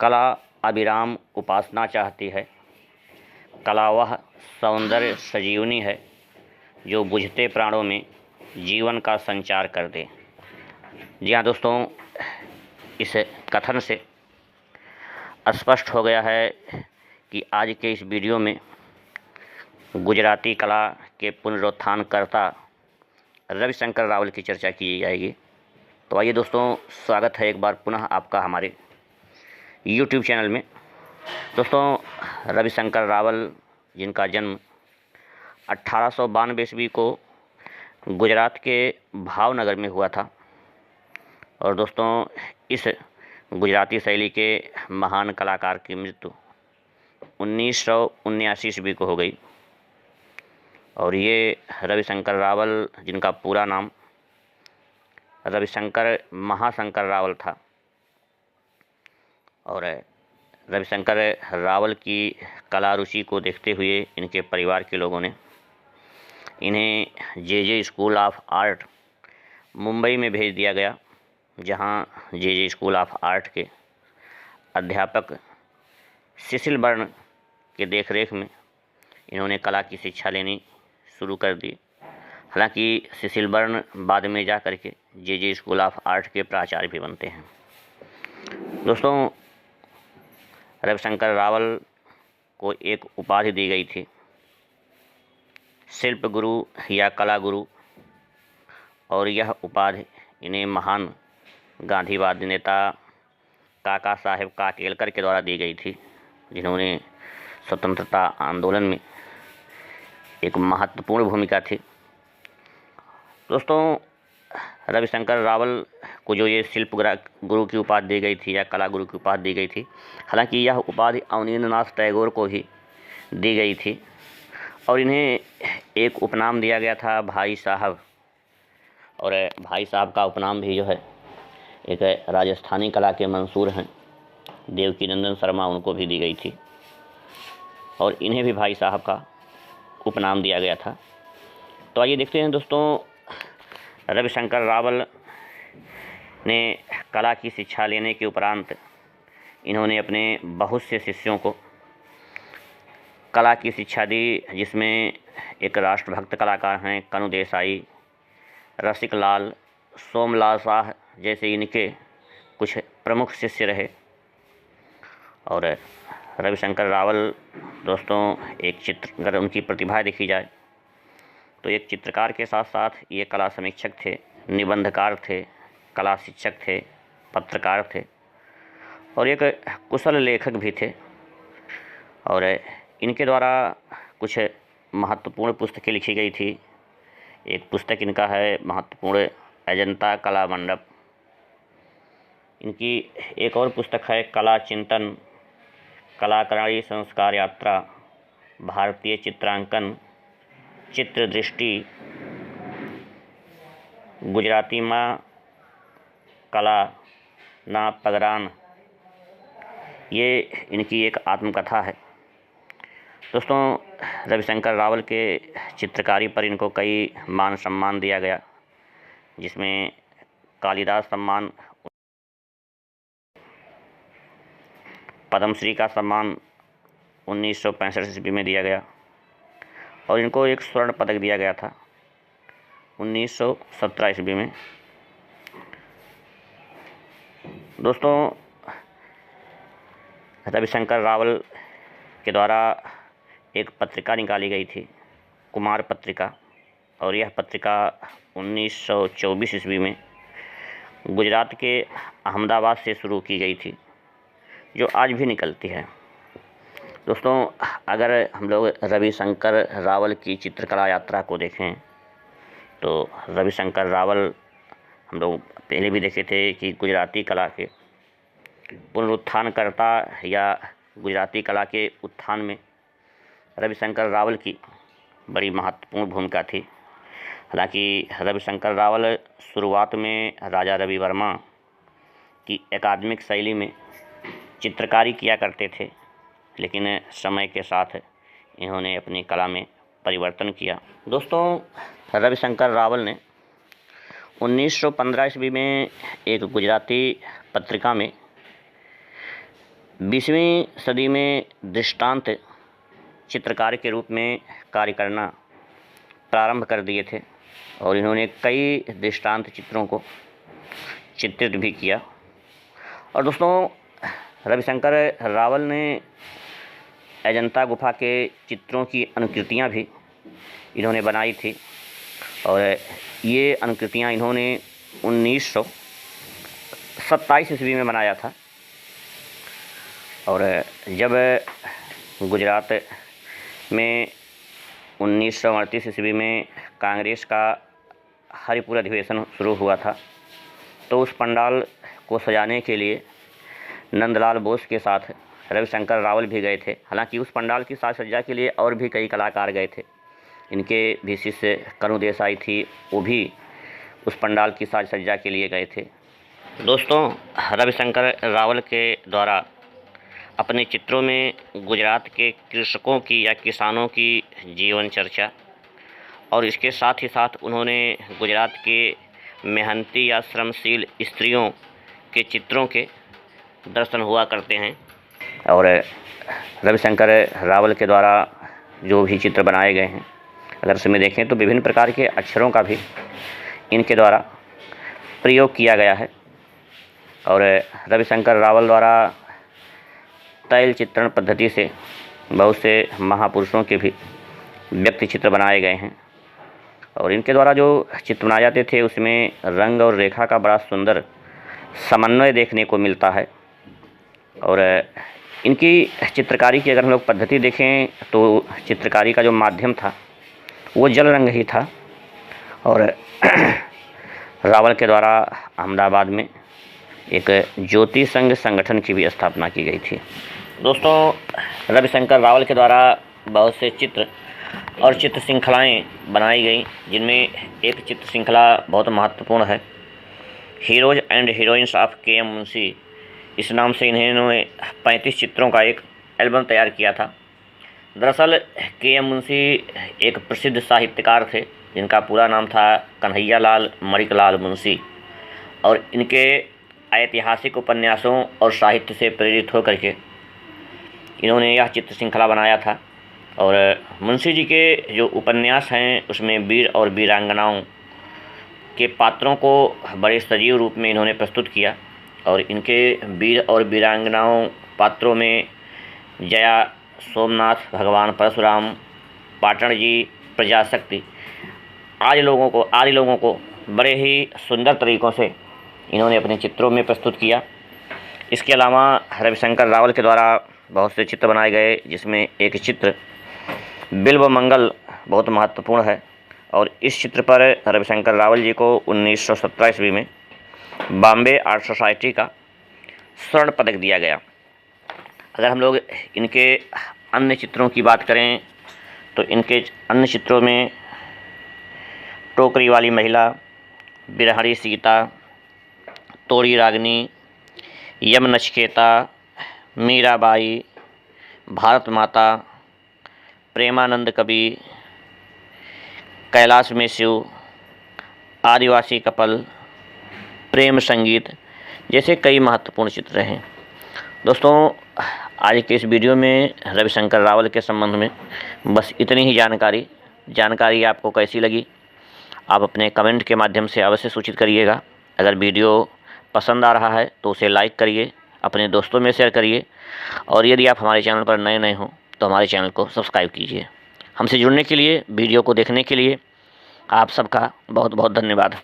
कला अविराम उपासना चाहती है। कला वह सौंदर्य सजीवनी है जो बुझते प्राणों में जीवन का संचार कर दे। जी हाँ दोस्तों, इस कथन से स्पष्ट हो गया है कि आज के इस वीडियो में गुजराती कला के पुनरुत्थानकर्ता रविशंकर रावल की चर्चा की जाएगी। तो आइए दोस्तों, स्वागत है एक बार पुनः आपका हमारे YouTube चैनल में। दोस्तों, रविशंकर रावल जिनका जन्म 1892 ईस्वी को गुजरात के भावनगर में हुआ था और दोस्तों इस गुजराती शैली के महान कलाकार की मृत्यु 1979 ईस्वी को हो गई। और ये रविशंकर रावल जिनका पूरा नाम रविशंकर महाशंकर रावल था और रविशंकर रावल की कला रुचि को देखते हुए इनके परिवार के लोगों ने इन्हें जे स्कूल ऑफ आर्ट मुंबई में भेज दिया गया, जहां जे स्कूल ऑफ आर्ट के अध्यापक सिसिल बर्न के देखरेख में इन्होंने कला की शिक्षा लेनी शुरू कर दी। हालांकि सिसिल बर्न बाद में जा कर के जे स्कूल ऑफ आर्ट के प्राचार्य भी बनते हैं। दोस्तों, रविशंकर रावल को एक उपाधि दी गई थी, शिल्प गुरु या कला गुरु, और यह उपाधि इन्हें महान गांधीवादी नेता काका साहेब काटेलकर के द्वारा दी गई थी, जिन्होंने स्वतंत्रता आंदोलन में एक महत्वपूर्ण भूमिका थी। दोस्तों, रविशंकर रावल को जो ये शिल्प गुरु की उपाधि दी गई थी या कला गुरु की उपाधि दी गई थी, हालांकि यह उपाधि अवनींद्रनाथ टैगोर को ही दी गई थी और इन्हें एक उपनाम दिया गया था भाई साहब। और भाई साहब का उपनाम भी जो है एक राजस्थानी कला के मंसूर हैं देवकीनंदन शर्मा, उनको भी दी गई थी और इन्हें भी भाई साहब का उपनाम दिया गया था। तो आइए देखते हैं दोस्तों, रविशंकर रावल ने कला की शिक्षा लेने के उपरांत इन्होंने अपने बहुत से शिष्यों को कला की शिक्षा दी, जिसमें एक राष्ट्रभक्त कलाकार हैं कनु देसाई, रसिक लाल, सोमलाल शाह जैसे इनके कुछ प्रमुख शिष्य रहे। और रविशंकर रावल दोस्तों एक अगर उनकी प्रतिभा देखी जाए तो एक चित्रकार के साथ साथ ये कला समीक्षक थे, निबंधकार थे, कला शिक्षक थे, पत्रकार थे और एक कुशल लेखक भी थे। और इनके द्वारा कुछ महत्वपूर्ण पुस्तकें लिखी गई थी। एक पुस्तक इनका है महत्वपूर्ण अजंता कला मंडप। इनकी एक और पुस्तक है कला चिंतन, कलाकारी संस्कार यात्रा, भारतीय चित्रांकन, चित्र दृष्टि, गुजराती माँ कला ना पगरान, ये इनकी एक आत्मकथा है। दोस्तों, रविशंकर रावल के चित्रकारी पर इनको कई मान सम्मान दिया गया, जिसमें कालिदास सम्मान, पद्मश्री का सम्मान 1965 ईस्वी में दिया गया और इनको एक स्वर्ण पदक दिया गया था 1917 ईस्वी में। दोस्तों, रविशंकर रावल के द्वारा एक पत्रिका निकाली गई थी, कुमार पत्रिका, और यह पत्रिका 1924 ईस्वी में गुजरात के अहमदाबाद से शुरू की गई थी, जो आज भी निकलती है। दोस्तों, अगर हम लोग रविशंकर रावल की चित्रकला यात्रा को देखें तो रविशंकर रावल हम लोग पहले भी देखे थे कि गुजराती कला के पुनरुत्थानकर्ता या गुजराती कला के उत्थान में रविशंकर रावल की बड़ी महत्वपूर्ण भूमिका थी। हालांकि रविशंकर रावल शुरुआत में राजा रवि वर्मा की एकाडमिक शैली में चित्रकारी किया करते थे, लेकिन समय के साथ इन्होंने अपनी कला में परिवर्तन किया। दोस्तों, रविशंकर रावल ने 1915 ईस्वी में एक गुजराती पत्रिका में 20वीं सदी में दृष्टांत चित्रकार के रूप में कार्य करना प्रारंभ कर दिए थे और इन्होंने कई दृष्टांत चित्रों को चित्रित भी किया। और दोस्तों, रविशंकर रावल ने अजंता गुफा के चित्रों की अनुकृतियाँ भी इन्होंने बनाई थी और ये अनुकृतियाँ इन्होंने 1927 ईस्वी में बनाया था। और जब गुजरात में 1938 ईस्वी में कांग्रेस का हरिपुरा अधिवेशन शुरू हुआ था, तो उस पंडाल को सजाने के लिए नंदलाल बोस के साथ रविशंकर रावल भी गए थे। हालांकि उस पंडाल की साज सज्जा के लिए और भी कई कलाकार गए थे। इनके भी शिष्य कनु देसाई थी, वो भी उस पंडाल की साज सज्जा के लिए गए थे। दोस्तों, रविशंकर रावल के द्वारा अपने चित्रों में गुजरात के कृषकों की या किसानों की जीवन चर्चा और इसके साथ ही साथ उन्होंने गुजरात के मेहनती या श्रमशील स्त्रियों के चित्रों के दर्शन हुआ करते हैं। और रविशंकर रावल के द्वारा जो भी चित्र बनाए गए हैं, अगर उसमें देखें तो विभिन्न प्रकार के अक्षरों का भी इनके द्वारा प्रयोग किया गया है। और रविशंकर रावल द्वारा तैल चित्रण पद्धति से बहुत से महापुरुषों के भी व्यक्ति चित्र बनाए गए हैं। और इनके द्वारा जो चित्र बनाए जाते थे उसमें रंग और रेखा का बड़ा सुंदर समन्वय देखने को मिलता है। और इनकी चित्रकारी की अगर हम लोग पद्धति देखें तो चित्रकारी का जो माध्यम था वो जल रंग ही था। और रावल के द्वारा अहमदाबाद में एक ज्योति संघ संगठन की भी स्थापना की गई थी। दोस्तों, रविशंकर रावल के द्वारा बहुत से चित्र और चित्र श्रृंखलाएँ बनाई गई, जिनमें एक चित्र श्रृंखला बहुत महत्वपूर्ण है, heroes and heroines of KM. Munshi. इस नाम से इन्होंने 35 चित्रों का एक एल्बम तैयार किया था। दरअसल के.एम. मुंशी एक प्रसिद्ध साहित्यकार थे जिनका पूरा नाम था कन्हैयालाल मणिकलाल मुंशी। और इनके ऐतिहासिक उपन्यासों और साहित्य से प्रेरित होकर के इन्होंने यह चित्र श्रृंखला बनाया था। और मुंशी जी के जो उपन्यास हैं उसमें वीर और वीरांगनाओं के पात्रों को बड़े सजीव रूप में इन्होंने प्रस्तुत किया। और इनके वीर और वीरांगनाओं पात्रों में जया, सोमनाथ, भगवान परशुराम, पाटन जी, प्रजाशक्ति आदि लोगों को बड़े ही सुंदर तरीक़ों से इन्होंने अपने चित्रों में प्रस्तुत किया। इसके अलावा रविशंकर रावल के द्वारा बहुत से चित्र बनाए गए, जिसमें एक चित्र बिल्व मंगल बहुत महत्वपूर्ण है। और इस चित्र पर रविशंकर रावल जी को 1917 ईस्वी में बॉम्बे आर्ट सोसाइटी का स्वर्ण पदक दिया गया। अगर हम लोग इनके अन्य चित्रों की बात करें तो इनके अन्य चित्रों में टोकरी वाली महिला, बिरहणी सीता, तोड़ी रागनी, यम नचिकेता, मीराबाई, भारत माता, प्रेमानंद कवि, कैलाश में शिव, आदिवासी कपल, प्रेम संगीत जैसे कई महत्वपूर्ण चित्र हैं। दोस्तों, आज के इस वीडियो में रविशंकर रावल के संबंध में बस इतनी ही जानकारी आपको कैसी लगी आप अपने कमेंट के माध्यम से अवश्य सूचित करिएगा। अगर वीडियो पसंद आ रहा है तो उसे लाइक करिए, अपने दोस्तों में शेयर करिए। और यदि आप हमारे चैनल पर नए हो तो हमारे चैनल को सब्सक्राइब कीजिए। हमसे जुड़ने के लिए, वीडियो को देखने के लिए आप सबका बहुत बहुत धन्यवाद।